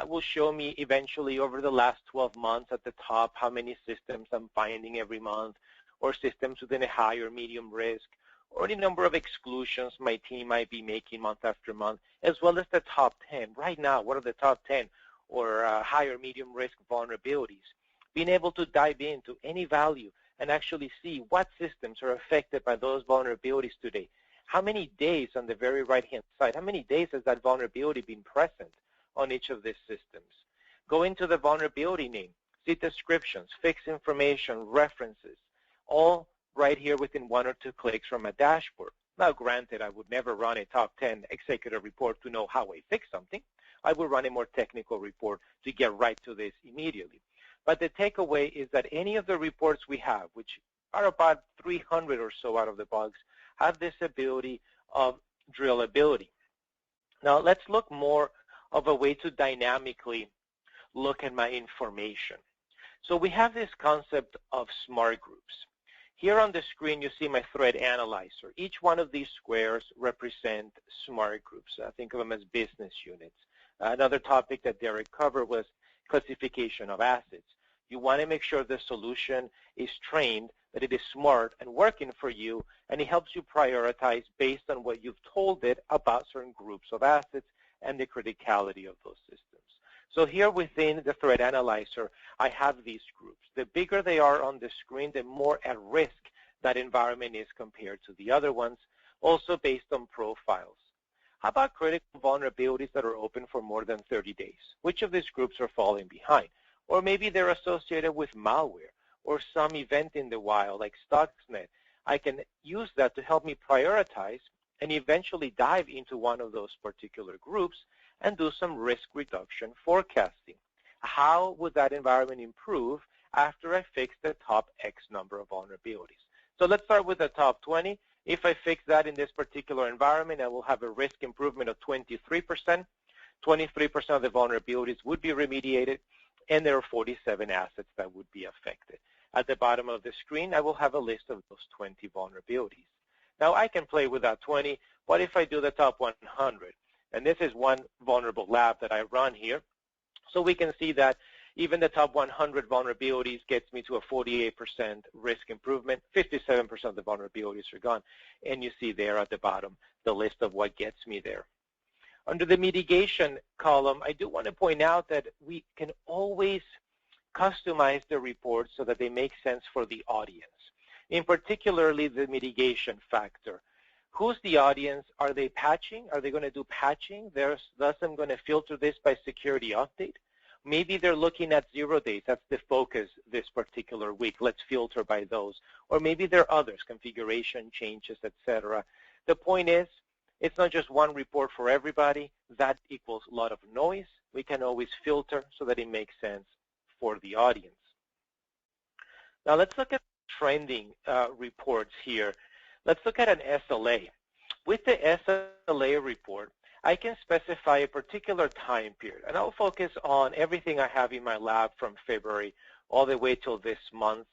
Speaker 3: Will show me eventually over the last 12 months at the top how many systems I'm finding every month, or systems within a high or medium risk, or the number of exclusions my team might be making month after month, as well as the top 10. Right now, what are the top 10 or high or medium risk vulnerabilities? Being able to dive into any value and actually see what systems are affected by those vulnerabilities today. How many days on the very right-hand side, how many days has that vulnerability been present on each of these systems? Go into the vulnerability name, see descriptions, fix information, references, all right here within 1 or 2 clicks from a dashboard. Now, granted, I would never run a top 10 executive report to know how I fix something. I would run a more technical report to get right to this immediately. But the takeaway is that any of the reports we have, which are about 300 or so out of the box, have this ability of drillability. Now, let's look more of a way to dynamically look at my information. So we have this concept of smart groups. Here on the screen, you see my threat analyzer. Each one of these squares represent smart groups. Think of them as business units. Another topic that Derek covered was classification of assets. You want to make sure the solution is trained, that it is smart and working for you, and it helps you prioritize based on what you've told it about certain groups of assets and the criticality of those systems. So here within the threat analyzer, I have these groups. The bigger they are on the screen, the more at risk that environment is compared to the other ones, also based on profiles. How about critical vulnerabilities that are open for more than 30 days? Which of these groups are falling behind? Or maybe they're associated with malware or some event in the wild like Stuxnet. I can use that to help me prioritize and eventually dive into one of those particular groups and do some risk reduction forecasting. How would that environment improve after I fix the top X number of vulnerabilities? So let's start with the top 20. If I fix that in this particular environment, I will have a risk improvement of 23%. 23% of the vulnerabilities would be remediated, and there are 47 assets that would be affected. At the bottom of the screen, I will have a list of those 20 vulnerabilities. Now, I can play with that 20. What if I do the top 100? And this is one vulnerable lab that I run here. So we can see that even the top 100 vulnerabilities gets me to a 48% risk improvement. 57% of the vulnerabilities are gone. And you see there at the bottom the list of what gets me there. Under the mitigation column, I do want to point out that we can always customize the reports so that they make sense for the audience. In particularly the mitigation factor. Who's the audience? Are they patching? Are they going to do patching? Thus, I'm going to filter this by security update. Maybe they're looking at 0 days. That's the focus this particular week. Let's filter by those. Or maybe there are others, configuration changes, etc. The point is, it's not just one report for everybody. That equals a lot of noise. We can always filter so that it makes sense for the audience. Now let's look at trending reports here. Let's look at an SLA. With the SLA report, I can specify a particular time period, and I'll focus on everything I have in my lab from February all the way till this month.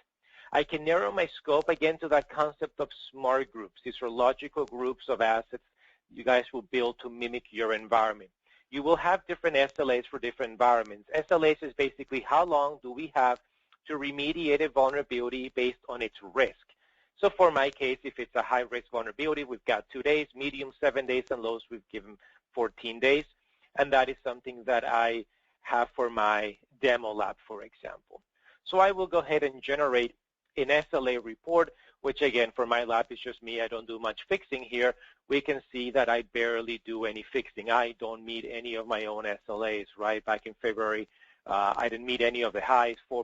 Speaker 3: I can narrow my scope again to that concept of smart groups. These are logical groups of assets you guys will build to mimic your environment. You will have different SLAs for different environments. SLAs is basically how long do we have to remediate a vulnerability based on its risk. So for my case, if it's a high-risk vulnerability, we've got 2 days, medium 7 days, and lows we've given 14 days. And that is something that I have for my demo lab, for example. So I will go ahead and generate an SLA report, which again, for my lab, is just me. I don't do much fixing here. We can see that I barely do any fixing. I don't meet any of my own SLAs, right? Back in February, I didn't meet any of the highs, 4%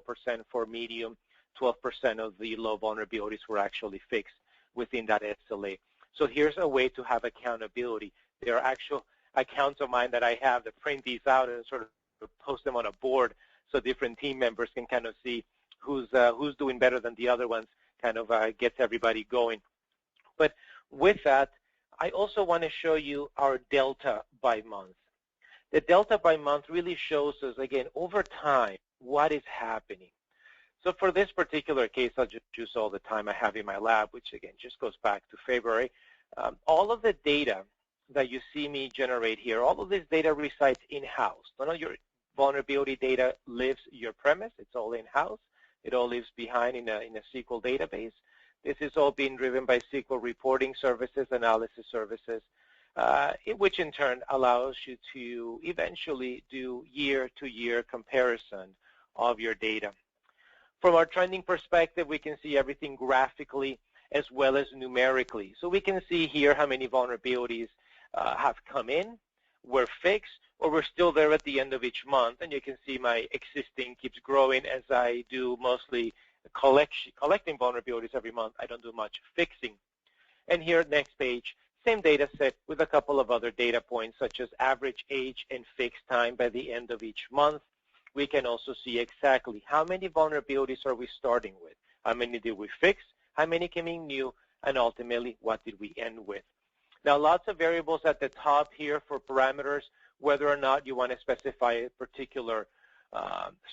Speaker 3: for medium, 12% of the low vulnerabilities were actually fixed within that SLA. So here's a way to have accountability. There are actual accounts of mine that I have that print these out and sort of post them on a board so different team members can kind of see who's doing better than the other ones, kind of gets everybody going. But with that, I also want to show you our delta by month. The delta by month really shows us, again, over time, what is happening. So for this particular case, I'll just use all the time I have in my lab, which again just goes back to February. All of the data that you see me generate here, all of this data resides in-house. None of your vulnerability data lives your premise. It's all in-house. It all lives behind in a SQL database. This is all being driven by SQL reporting services, analysis services, which in turn allows you to eventually do year-to-year comparison of your data. From our trending perspective, we can see everything graphically as well as numerically. So we can see here how many vulnerabilities have come in, were fixed, or we're still there at the end of each month. And you can see my existing keeps growing as I do mostly collecting vulnerabilities every month. I don't do much fixing. And here, next page, same data set with a couple of other data points, such as average age and fix time by the end of each month. We can also see exactly how many vulnerabilities are we starting with, how many did we fix, how many came in new, and ultimately, what did we end with. Now, lots of variables at the top here for parameters, whether or not you want to specify a particular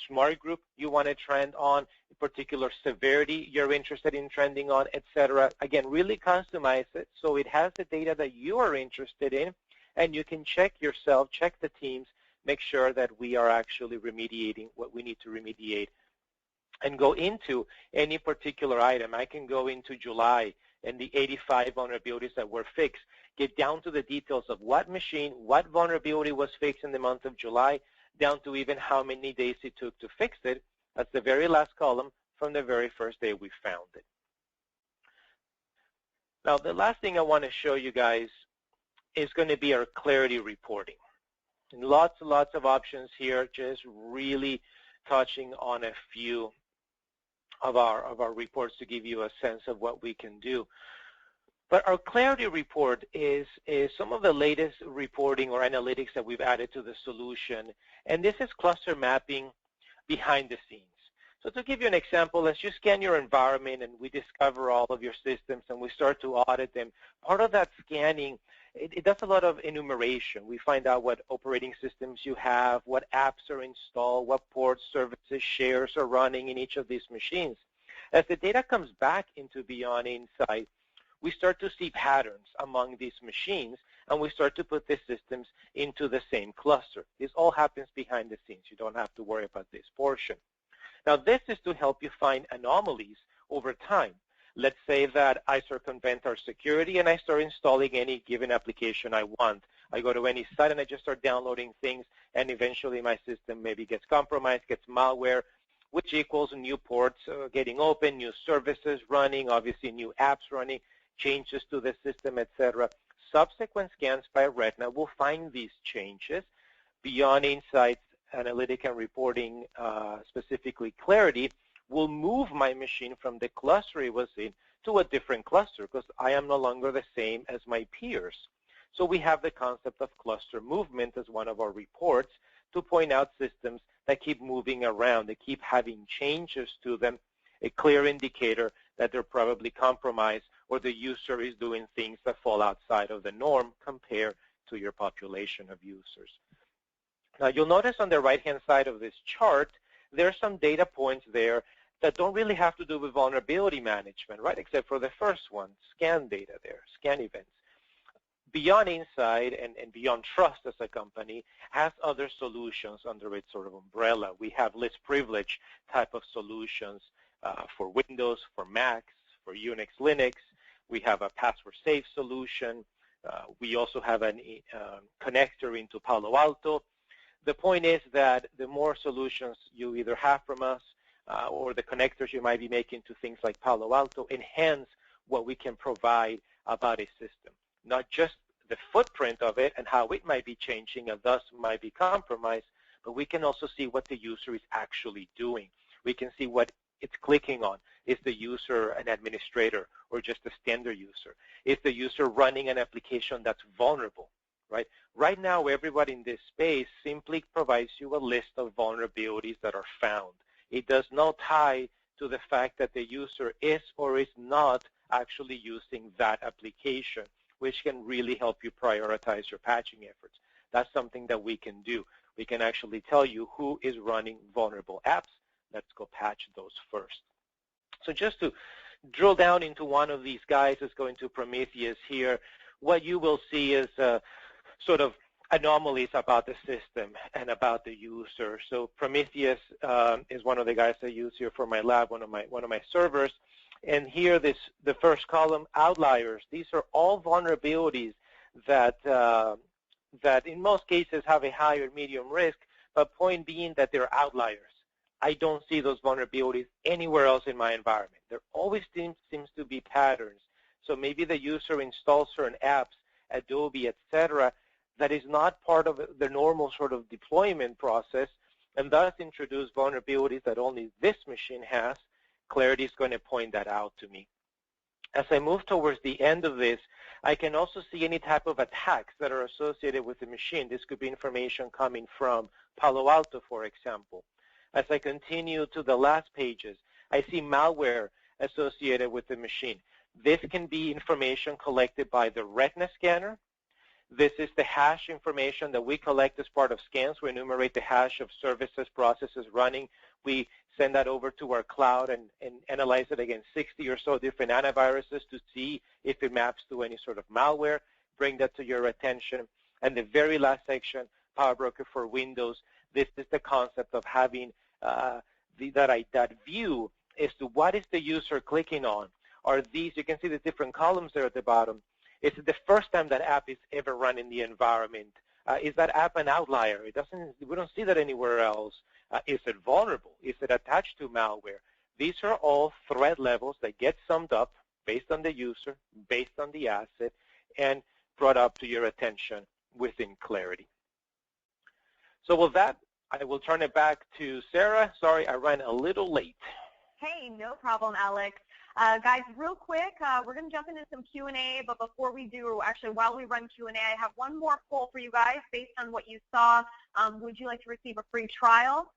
Speaker 3: smart group you want to trend on, particular severity you're interested in trending on, etc. Again, really customize it so it has the data that you are interested in, and you can check yourself, check the teams, make sure that we are actually remediating what we need to remediate, and go into any particular item. I can go into July and the 85 vulnerabilities that were fixed, get down to the details of what machine, what vulnerability was fixed in the month of July, down to even how many days it took to fix it. That's the very last column from the very first day we found it. Now, the last thing I want to show you guys is going to be our clarity reporting. And lots and lots of options here, just really touching on a few of our reports to give you a sense of what we can do. But our clarity report is some of the latest reporting or analytics that we've added to the solution. And this is cluster mapping behind the scenes. So to give you an example, let's just scan your environment and we discover all of your systems and we start to audit them. Part of that scanning, it does a lot of enumeration. We find out what operating systems you have, what apps are installed, what ports, services, shares are running in each of these machines. As the data comes back into Beyond Insight, we start to see patterns among these machines, and we start to put the systems into the same cluster. This all happens behind the scenes. You don't have to worry about this portion. Now, this is to help you find anomalies over time. Let's say that I circumvent our security and I start installing any given application I want. I go to any site and I just start downloading things, and eventually my system maybe gets compromised, gets malware, which equals new ports getting open, new services running, obviously new apps running, changes to the system, etc. Subsequent scans by Retina will find these changes. Beyond Insights, analytic and reporting, specifically Clarity, will move my machine from the cluster it was in to a different cluster because I am no longer the same as my peers. So we have the concept of cluster movement as one of our reports to point out systems that keep moving around, they keep having changes to them, a clear indicator that they're probably compromised or the user is doing things that fall outside of the norm compared to your population of users. Now, you'll notice on the right-hand side of this chart, there's some data points there that don't really have to do with vulnerability management, right, except for the first one, scan data there, scan events. Beyond Insight and Beyond Trust as a company has other solutions under its sort of umbrella. We have list privilege type of solutions for Windows, for Macs, for Unix, Linux. We have a password safe solution. We also have a connector into Palo Alto. The point is that the more solutions you either have from us or the connectors you might be making to things like Palo Alto enhance what we can provide about a system. Not just the footprint of it and how it might be changing and thus might be compromised, but we can also see what the user is actually doing. We can see what it's clicking on. Is the user an administrator or just a standard user? Is the user running an application that's vulnerable? Right? Right now, everybody in this space simply provides you a list of vulnerabilities that are found. It does not tie to the fact that the user is or is not actually using that application, which can really help you prioritize your patching efforts. That's something that we can do. We can actually tell you who is running vulnerable apps. Let's go patch those first. So just to drill down into one of these guys, let's go into Prometheus here. What you will see is sort of anomalies about the system and about the user. So Prometheus is one of the guys I use here for my lab, one of my servers. And here, the first column, outliers. These are all vulnerabilities that in most cases have a high or medium risk, but point being that they're outliers. I don't see those vulnerabilities anywhere else in my environment. There always seems to be patterns. So maybe the user installs certain apps, Adobe, etc., that is not part of the normal sort of deployment process, and thus introduce vulnerabilities that only this machine has. Clarity is going to point that out to me. As I move towards the end of this, I can also see any type of attacks that are associated with the machine. This could be information coming from Palo Alto, for example. As I continue to the last pages, I see malware associated with the machine. This can be information collected by the Retina scanner. This is the hash information that we collect as part of scans. We enumerate the hash of services, processes running. We send that over to our cloud and analyze it against 60 or so different antiviruses to see if it maps to any sort of malware. Bring that to your attention. And the very last section, Power Broker for Windows, this is the concept of having that view as to what is the user clicking on. Are these, you can see the different columns there at the bottom. Is it the first time that app is ever run in the environment? Is that app an outlier? We don't see that anywhere else. Is it vulnerable? Is it attached to malware? These are all threat levels that get summed up based on the user, based on the asset, and brought up to your attention within Clarity. So with that, I will turn it back to Sarah. Sorry, I ran a little late.
Speaker 1: Hey, no problem, Alex. Guys, real quick, we're going to jump into some Q&A, but before we do, actually, while we run Q&A, I have one more poll for you guys based on what you saw. Would you like to receive a free trial?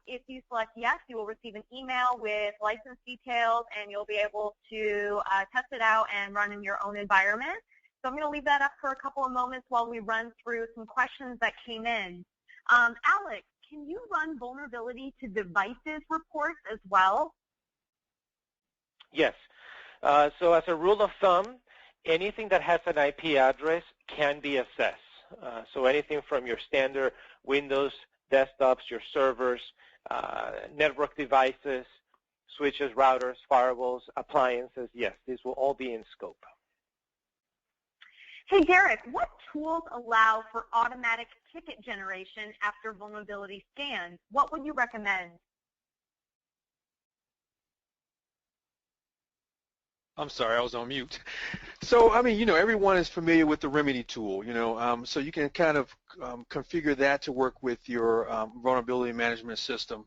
Speaker 1: If you select yes, you will receive an email with license details, and you'll be able to test it out and run in your own environment. So I'm going to leave that up for a couple of moments while we run through some questions that came in. Alex, can you run vulnerability to devices reports as well?
Speaker 3: Yes. So as a rule of thumb, anything that has an IP address can be assessed. So anything from your standard Windows desktops, your servers, network devices, switches, routers, firewalls, appliances, yes, these will all be in scope.
Speaker 1: Hey, Derek, what tools allow for automatic ticket generation after vulnerability scans? What would you recommend?
Speaker 2: I'm sorry, I was on mute. So, I mean, everyone is familiar with the Remedy tool, so you can kind of configure that to work with your vulnerability management system.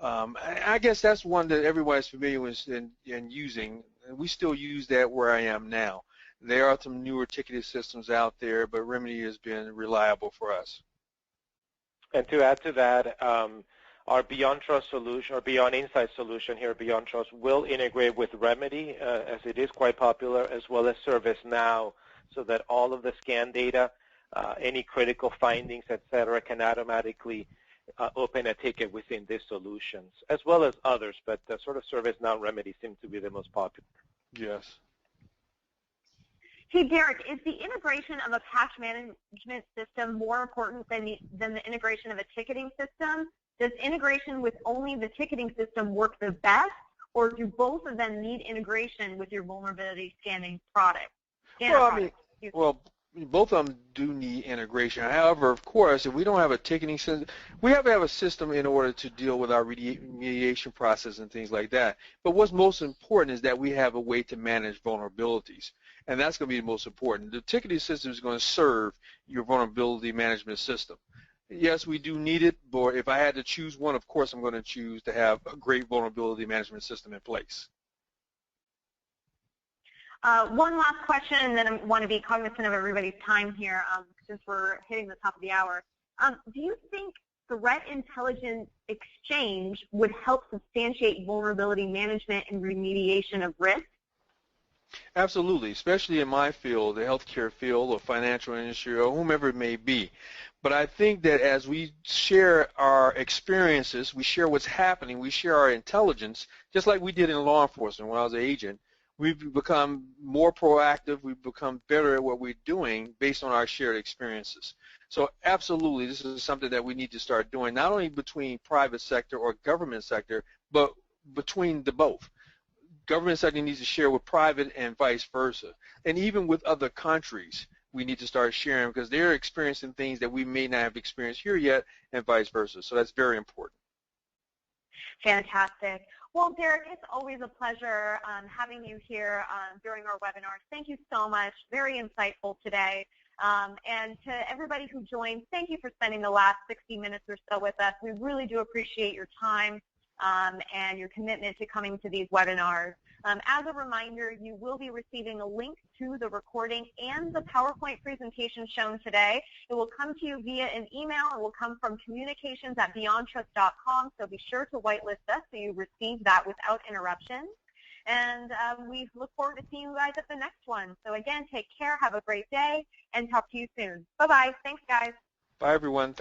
Speaker 2: I guess that's one that everybody's familiar with and using. We still use that where I am now. There are some newer ticketing systems out there, but Remedy has been reliable for us.
Speaker 3: And to add to that, our Beyond Trust solution, or Beyond Insight solution here, Beyond Trust, will integrate with Remedy, as it is quite popular, as well as ServiceNow, so that all of the scan data, any critical findings, et cetera, can automatically open a ticket within these solutions, as well as others, but sort of ServiceNow and Remedy seem to be the most popular.
Speaker 2: Yes.
Speaker 1: Hey, Derek, is the integration of a patch management system more important than the integration of a ticketing system? Does integration with only the ticketing system work the best, or do both of them need integration with your vulnerability scanning product?
Speaker 2: Well, both of them do need integration. However, of course, if we don't have a ticketing system, we have to have a system in order to deal with our remediation process and things like that. But what's most important is that we have a way to manage vulnerabilities, and that's going to be the most important. The ticketing system is going to serve your vulnerability management system. Yes, we do need it, but if I had to choose one, of course I'm going to choose to have a great vulnerability management system in place.
Speaker 1: One last question, and then I want to be cognizant of everybody's time here since we're hitting the top of the hour. Do you think threat intelligence exchange would help substantiate vulnerability management and remediation of risk?
Speaker 2: Absolutely, especially in my field, the healthcare field or financial industry or whomever it may be. But I think that as we share our experiences, we share what's happening, we share our intelligence, just like we did in law enforcement when I was an agent, we've become more proactive, we've become better at what we're doing based on our shared experiences. So absolutely, this is something that we need to start doing, not only between private sector or government sector, but between the both. Government sector needs to share with private and vice versa. And even with other countries, we need to start sharing because they're experiencing things that we may not have experienced here yet and vice versa. So that's very important.
Speaker 1: Fantastic. Well, Derek, it's always a pleasure having you here during our webinars. Thank you so much. Very insightful today. And to everybody who joined, thank you for spending the last 60 minutes or so with us. We really do appreciate your time and your commitment to coming to these webinars. As a reminder, you will be receiving a link to the recording and the PowerPoint presentation shown today. It will come to you via an email. It will come from communications@beyondtrust.com, so be sure to whitelist us so you receive that without interruption. and we look forward to seeing you guys at the next one. So again, take care, have a great day, and talk to you soon. Bye-bye. Thanks, guys.
Speaker 2: Bye, everyone.